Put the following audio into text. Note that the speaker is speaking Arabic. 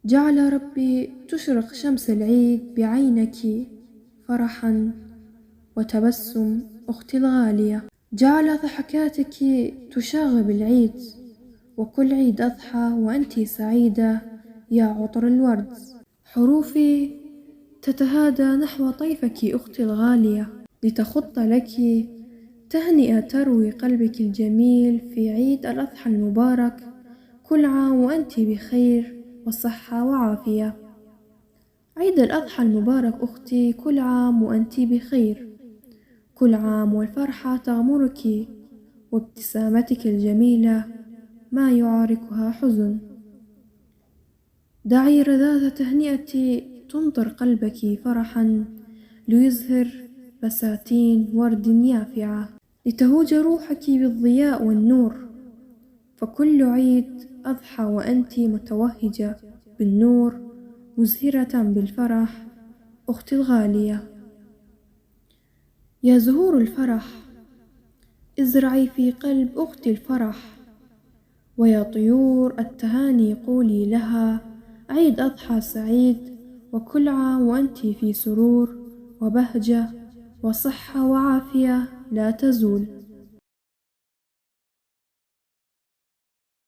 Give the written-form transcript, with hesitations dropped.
جعل ربي تشرق شمس العيد بعينك فرحا وتبسم أختي الغالية. جعل ضحكاتك تشاغب العيد، وكل عيد أضحى وأنتِ سعيدة يا عطر الورد. حروفي تتهادى نحو طيفك أختي الغالية، لتخط لك تهنئة تروي قلبك الجميل في عيد الأضحى المبارك. كل عام وأنتِ بخير وصحة وعافية. عيد الأضحى المبارك أختي، كل عام وأنتِ بخير، كل عام والفرحة تغمرك، وابتسامتك الجميلة ما يعاركها حزن. دعي رذاذ تهنئتي تمطر قلبك فرحا، ليزهر بساتين ورد يافعة، لتهوج روحك بالضياء والنور. فكل عيد أضحى وأنتِ متوهجة بالنور، مزهرة بالفرح أختي الغالية. يا زهور الفرح ازرعي في قلب أختي الفرح، ويا طيور التهاني قولي لها عيد أضحى سعيد، وكل عام وأنتِ في سرور وبهجة وصحة وعافية لا تزول.